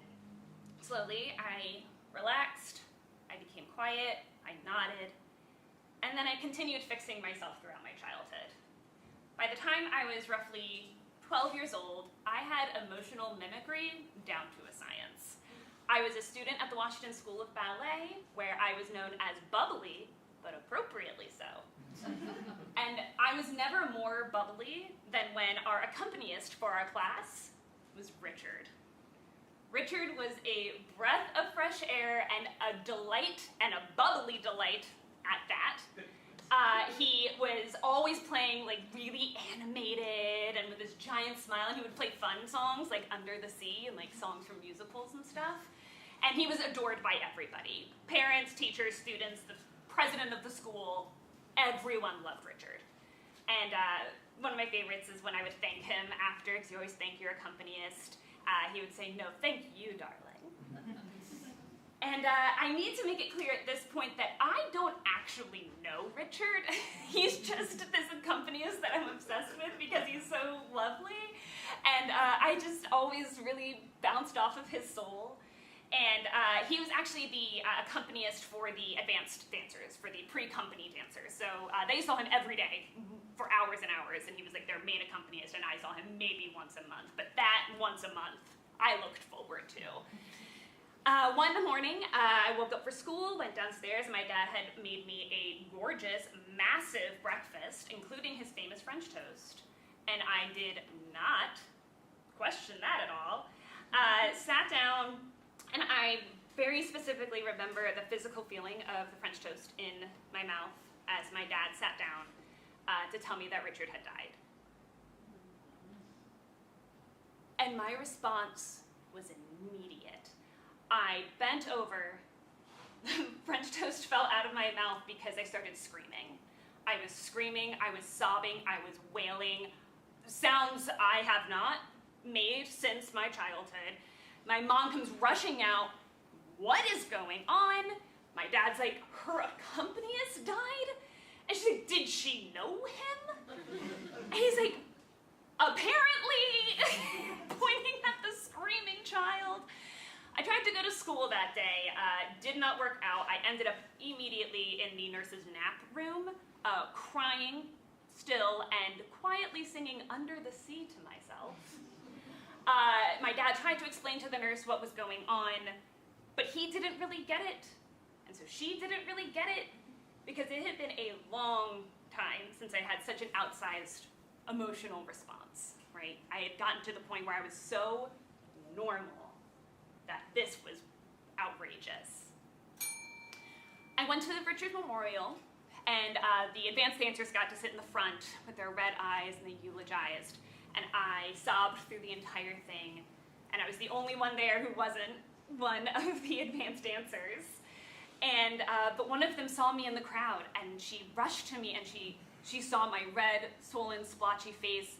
Slowly, I relaxed, I became quiet, I nodded, and then I continued fixing myself throughout my childhood. By the time I was roughly 12 years old, I had emotional mimicry down to a science. I was a student at the Washington School of Ballet, where I was known as bubbly, but appropriately so. And I was never more bubbly than when our accompanist for our class was Richard. Richard was a breath of fresh air and a delight, and a bubbly delight at that. He was always playing like really animated and with his giant smile, and he would play fun songs like Under the Sea and like songs from musicals and stuff. And he was adored by everybody. Parents, teachers, students, the president of the school, everyone loved Richard. And one of my favorites is when I would thank him after, because you always thank your accompanist. He would say, "No, thank you, darling." And I need to make it clear at this point that I don't actually know Richard. He's just this accompanist that I'm obsessed with because he's so lovely. And I just always really bounced off of his soul. And he was actually the accompanist for the advanced dancers, for the pre-company dancers. So they saw him every day for hours and hours, and he was like their main accompanist, and I saw him maybe once a month. But that once a month, I looked forward to. One morning, I woke up for school, went downstairs, and my dad had made me a gorgeous, massive breakfast, including his famous French toast. And I did not question that at all. Sat down, and I very specifically remember the physical feeling of the French toast in my mouth as my dad sat down to tell me that Richard had died. And my response was immediate. I bent over, the French toast fell out of my mouth because I started screaming. I was screaming, I was sobbing, I was wailing, sounds I have not made since my childhood. My mom comes rushing out. What is going on? My dad's like, her accompanist died? And she's like, did she know him? And he's like, apparently, pointing at the screaming child. I tried to go to school that day, did not work out. I ended up immediately in the nurse's nap room, crying still and quietly singing Under the Sea to myself. My dad tried to explain to the nurse what was going on, but he didn't really get it. And so she didn't really get it because it had been a long time since I had such an outsized emotional response, right? I had gotten to the point where I was so normal that this was outrageous. I went to the Richard Memorial, and the advanced dancers got to sit in the front with their red eyes, and they eulogized. And I sobbed through the entire thing, and I was the only one there who wasn't one of the advanced dancers. And but one of them saw me in the crowd, and she rushed to me, and she saw my red, swollen, splotchy face,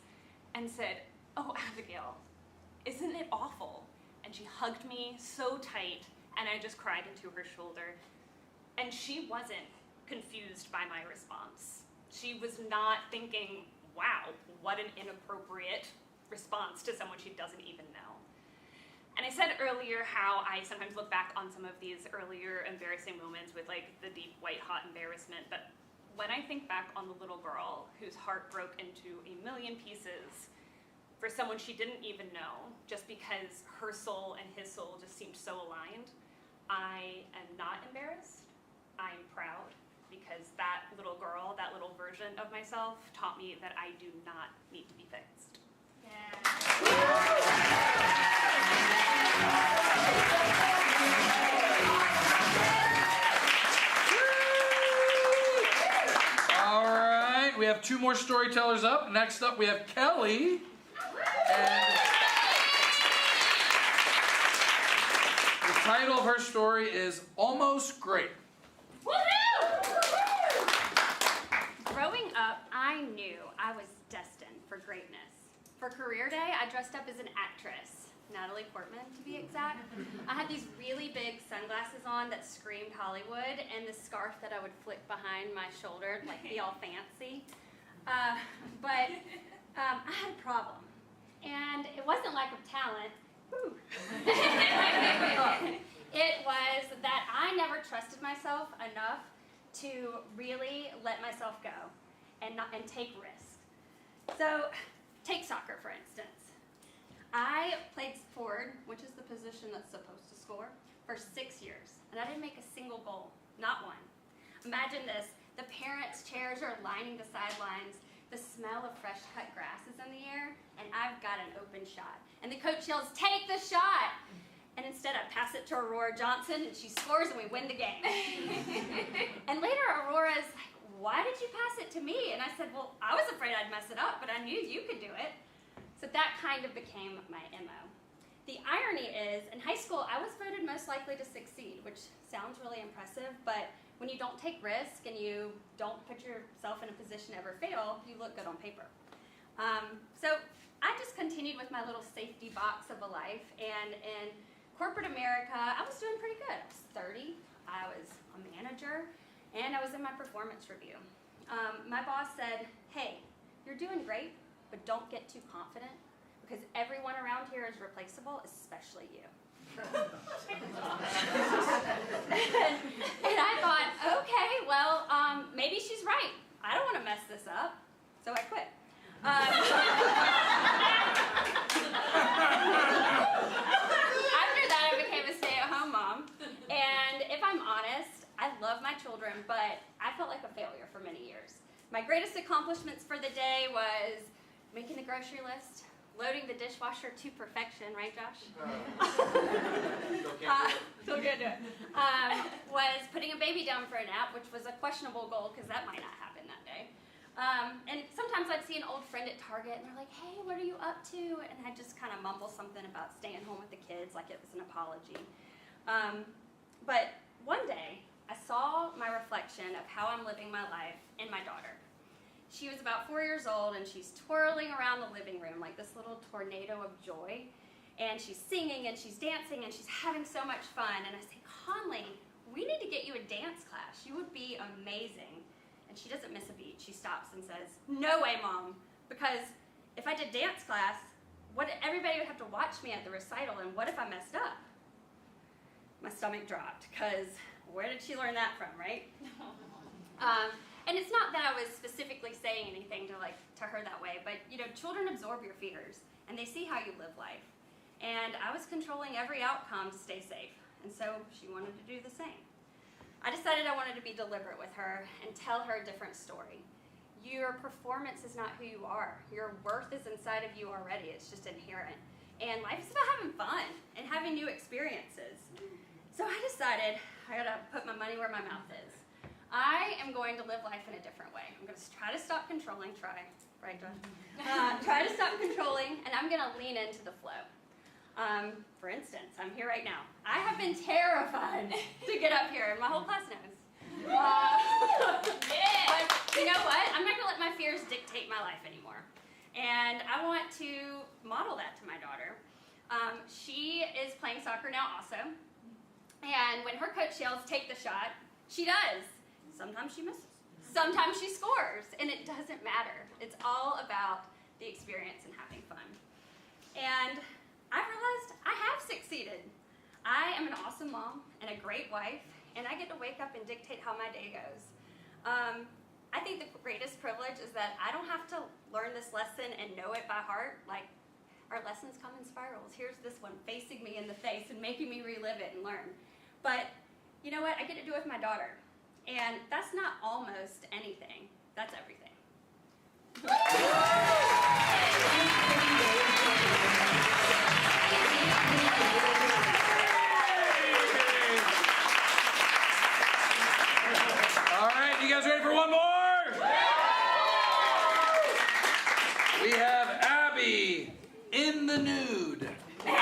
and said, "Oh, Abigail, isn't it awful?" And she hugged me so tight, and I just cried into her shoulder. And she wasn't confused by my response. She was not thinking, wow, what an inappropriate response to someone she doesn't even know. And I said earlier how I sometimes look back on some of these earlier embarrassing moments with like the deep, white, hot embarrassment, but when I think back on the little girl whose heart broke into a million pieces for someone she didn't even know, just because her soul and his soul just seemed so aligned, I am not embarrassed. I'm proud, because that little girl, that little version of myself, taught me that I do not need to be fixed. All right, we have 2 more storytellers up. Next up, we have Kelly. And the title of her story is Almost Great. Growing up, I knew I was destined for greatness. For career day, I dressed up as an actress, Natalie Portman to be exact. I had these really big sunglasses on that screamed Hollywood, and this scarf that I would flick behind my shoulder, like be all fancy. But I had a problem, and it wasn't lack of talent. Woo. It was that I never trusted myself enough to really let myself go and take risks. So, take soccer for instance. I played forward, which is the position that's supposed to score, for 6 years, and I didn't make a single goal, not one. Imagine this: the parents' chairs are lining the sidelines, the smell of fresh cut grass is in the air, and I've got an open shot. And the coach yells, "Take the shot!" And instead I pass it to Aurora Johnson, and she scores and we win the game. And later Aurora's like, "Why did you pass it to me?" And I said, "Well, I was afraid I'd mess it up, but I knew you could do it." So that kind of became my MO. The irony is, in high school, I was voted most likely to succeed, which sounds really impressive, but when you don't take risk and you don't put yourself in a position to ever fail, you look good on paper. So I just continued with my little safety box of a life, and in corporate America, I was doing pretty good. I was 30, I was a manager, and I was in my performance review. My boss said, "Hey, you're doing great, but don't get too confident, because everyone around here is replaceable, especially you." And I thought, okay, well, maybe she's right. I don't want to mess this up, so I quit. After that, I became a stay-at-home mom, and if I'm honest, I love my children, but I felt like a failure for many years. My greatest accomplishments for the day was making the grocery list, loading the dishwasher to perfection, right, Josh? Still can't do it. Was putting a baby down for a nap, which was a questionable goal because that might not happen that day. And sometimes I'd see an old friend at Target and they're like, "Hey, what are you up to?" And I'd just kind of mumble something about staying home with the kids like it was an apology. But one day, I saw my reflection of how I'm living my life in my daughter. She was about 4 years old, and she's twirling around the living room like this little tornado of joy. And she's singing, and she's dancing, and she's having so much fun. And I say, "Conley, we need to get you a dance class. You would be amazing." And she doesn't miss a beat. She stops and says, "No way, Mom, because if I did dance class, everybody would have to watch me at the recital, and what if I messed up?" My stomach dropped, because where did she learn that from, right? And it's not that I was specifically saying anything to her that way, but children absorb your fears, and they see how you live life. And I was controlling every outcome to stay safe, and so she wanted to do the same. I decided I wanted to be deliberate with her and tell her a different story. Your performance is not who you are. Your worth is inside of you already. It's just inherent. And life is about having fun and having new experiences. So I decided I gotta put my money where my mouth is. I am going to live life in a different way. I'm gonna try to stop controlling, right, John? Try to stop controlling, and I'm gonna lean into the flow. For instance, I'm here right now. I have been terrified to get up here, and my whole class knows. But you know what? I'm not gonna let my fears dictate my life anymore. And I want to model that to my daughter. She is playing soccer now also. And when her coach yells, "Take the shot," She does. Sometimes she misses. Sometimes she scores, and it doesn't matter. It's all about the experience and having fun. And I realized I have succeeded. I am an awesome mom and a great wife, and I get to wake up and dictate how my day goes. I think the greatest privilege is that I don't have to learn this lesson and know it by heart. Like, our lessons come in spirals. Here's this one facing me in the face and making me relive it and learn. But you know what? I get to do it with my daughter. And that's not almost anything. That's everything. All right, you guys ready for one more? We have Abby in the nude. Yeah,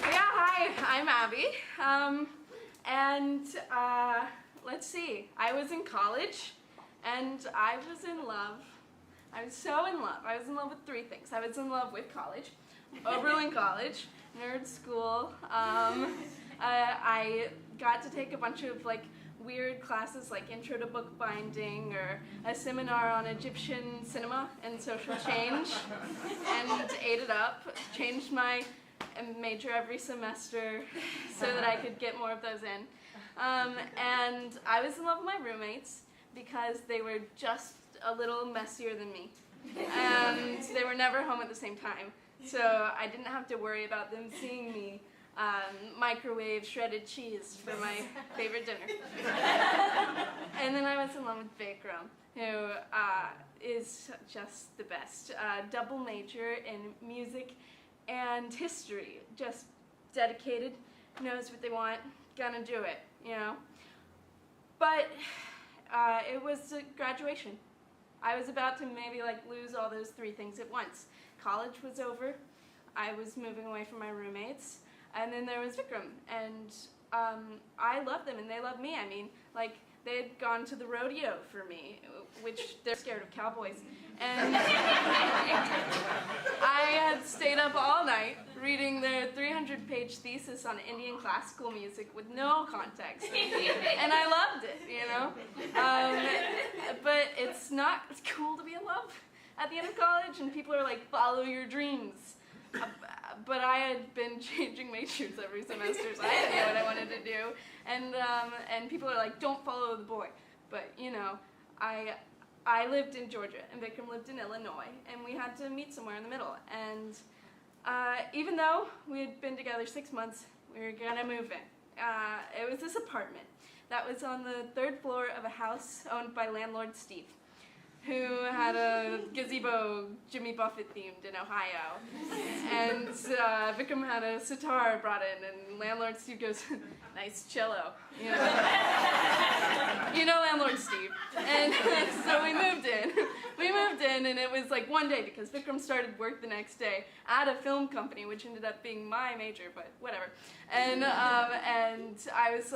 hi, I'm Abby. Let's see, I was in college and I was in love. I was so in love. I was in love with three things. I was in love with college, Oberlin College, nerd school. I got to take a bunch of weird classes like Intro to Bookbinding or a seminar on Egyptian cinema and social change and ate it up, changed my major every semester so that I could get more of those in. And I was in love with my roommates because they were just a little messier than me. And they were never home at the same time. So I didn't have to worry about them seeing me microwave shredded cheese for my favorite dinner. And then I was in love with Vikram, who is just the best. Double major in music and history. Just dedicated, knows what they want, gonna do it, you know. But it was a graduation. I was about to maybe lose all those three things at once. College was over. I was moving away from my roommates. And then there was Vikram, and I loved them, and they loved me. I mean, they had gone to the rodeo for me, which they're scared of cowboys. And I had stayed up all night reading their 300-page thesis on Indian classical music with no context. And I loved it, you know? But it's cool to be in love at the end of college, and people are like, follow your dreams. But I had been changing majors every semester, so I didn't know what I wanted to do. And people are like, don't follow the boy. But, you know, I lived in Georgia, and Vikram lived in Illinois, and we had to meet somewhere in the middle. And even though we had been together 6 months, we were gonna move in. It was this apartment that was on the 3rd floor of a house owned by landlord Steve, who had a gazebo Jimmy Buffett themed in Ohio. And Vikram had a sitar brought in, and landlord Steve goes, nice cello, you know. You know landlord Steve. And so we moved in. And it was one day, because Vikram started work the next day at a film company, which ended up being my major, but whatever. And I was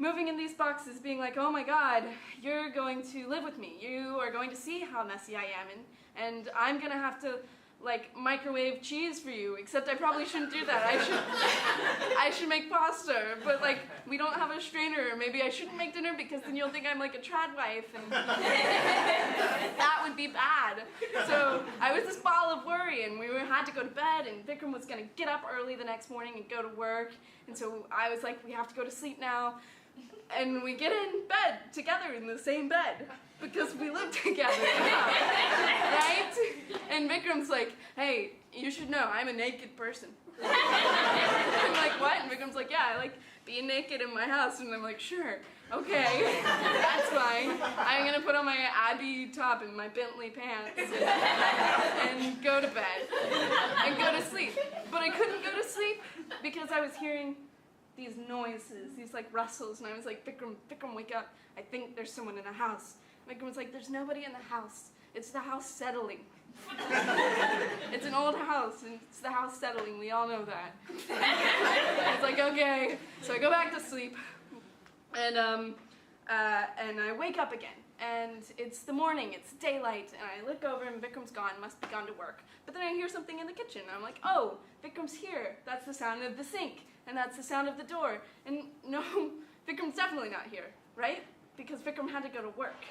moving in these boxes, being like, oh my God, you're going to live with me. You are going to see how messy I am, and I'm gonna have to microwave cheese for you, except I probably shouldn't do that. I should make pasta, but we don't have a strainer. Maybe I shouldn't make dinner because then you'll think I'm a trad wife, and that would be bad. So I was this ball of worry, and we had to go to bed, and Vikram was gonna get up early the next morning and go to work, and so I was like, we have to go to sleep now. And we get in bed together in the same bed because we live together now, right? And Vikram's like, hey, you should know I'm a naked person. I'm like, what? And Vikram's like, yeah, I like being naked in my house. And I'm like, sure, okay, that's fine. I'm gonna put on my Abbey top and my Bentley pants and go to bed and go to sleep. But I couldn't go to sleep because I was hearing these noises, these rustles, and I was like, Vikram, wake up. I think there's someone in the house. Vikram was like, there's nobody in the house. It's the house settling. It's an old house, and it's the house settling. We all know that. I was like, okay. So I go back to sleep, and I wake up again. And it's the morning, it's daylight, and I look over and Vikram's gone, must be gone to work. But then I hear something in the kitchen, and I'm like, oh, Vikram's here. That's the sound of the sink. and that's the sound of the door. And no, Vikram's definitely not here, right? Because Vikram had to go to work.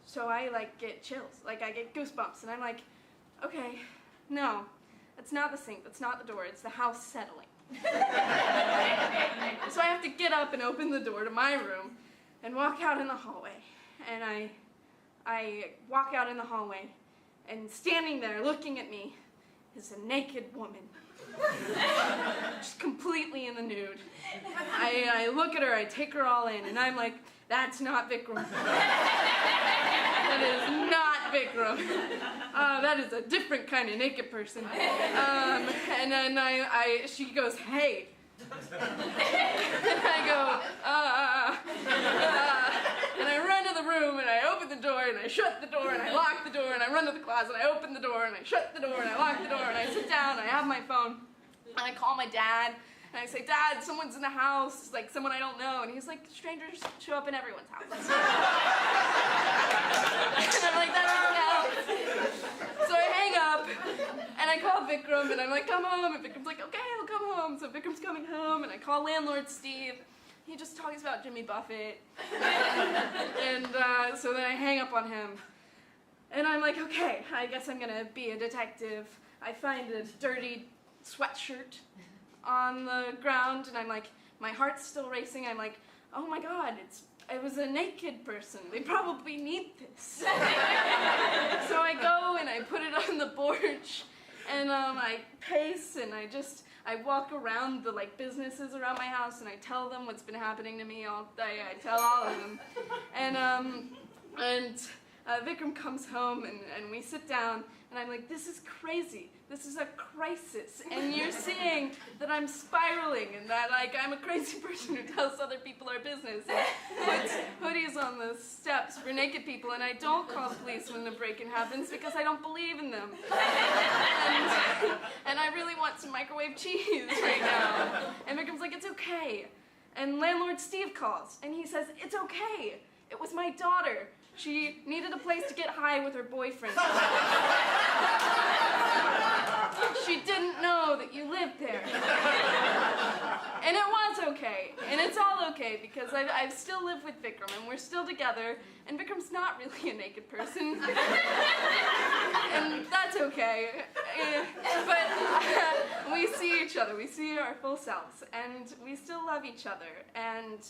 So I like get chills, like I get goosebumps, and I'm like, okay, no, it's not the sink, that's not the door, it's the house settling. So I have to get up and open the door to my room and walk out in the hallway. And I walk out in the hallway, and standing there looking at me is a naked woman. Just completely in the nude. I look at her, I take her all in, and I'm like, that's not Vikram. That is not Vikram. That is a different kind of naked person. And then she goes, hey. And I go, and I run to the room, and I open the door, and I shut the door, and I lock the door, and I run to the closet, and I open the door, and I shut the door, and I lock the door, and I sit down, and I have my phone, and I call my dad, and I say, Dad, someone's in the house, like someone I don't know, and he's like, strangers show up in everyone's house. And I'm like, that doesn't help. So I hang up, and I call Vikram, and I'm like, come home, and Vikram's like, okay, I'll come home. So Vikram's coming home, and I call landlord Steve. He just talks about Jimmy Buffett. And so then I hang up on him. And I'm like, okay, I guess I'm gonna be a detective. I find a dirty sweatshirt on the ground, and I'm like, my heart's still racing. I'm like, oh my God, it was a naked person. They probably need this. So I go and I put it on the porch, and I pace, and I walk around the businesses around my house, and I tell them what's been happening to me all day. I tell all of them. And Vikram comes home, and we sit down, and I'm like, this is crazy. This is a crisis. And you're seeing that I'm spiraling, and that I'm a crazy person who tells other people our business, and puts hoodies on the steps for naked people, and I don't call the police when the break-in happens because I don't believe in them. And I really want some microwave cheese right now. And Vikram's like, it's okay. And landlord Steve calls, and he says, it's okay. It was my daughter. She needed a place to get high with her boyfriend. She didn't know that you lived there. And it was okay. And it's all okay because I still live with Vikram, and we're still together, and Vikram's not really a naked person. And that's okay. But we see each other. We see our full selves, and we still love each other. And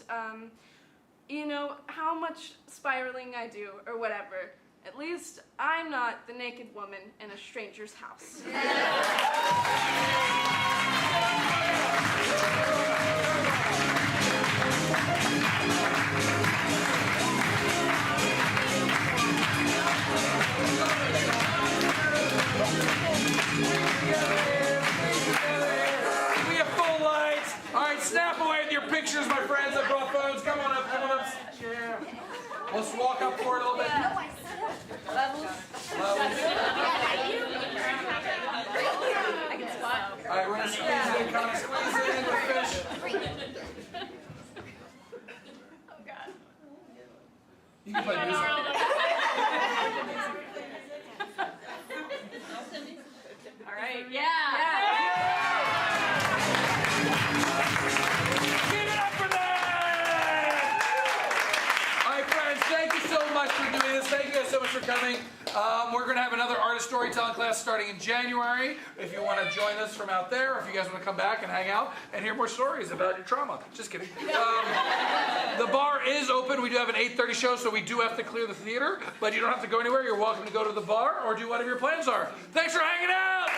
you know, how much spiraling I do, or whatever, at least I'm not the naked woman in a stranger's house. We have full lights. All right, snap away with your pictures, my friends. I brought phones. Come on up. Yeah. Let's walk up for it a little bit. Levels. I can spot. All right, we're gonna squeeze in, kind of squeeze it in with fish. Oh God. You can play music. All right. Yeah. Give it up for that! All right, friends, thank you so much for doing this. Thank you guys so much for coming. We're going to have another artist storytelling class starting in January. If you want to join us from out there, or if you guys want to come back and hang out and hear more stories about your trauma. Just kidding. The bar is open. We do have an 8:30 show, so we do have to clear the theater, but you don't have to go anywhere. You're welcome to go to the bar or do whatever your plans are. Thanks for hanging out!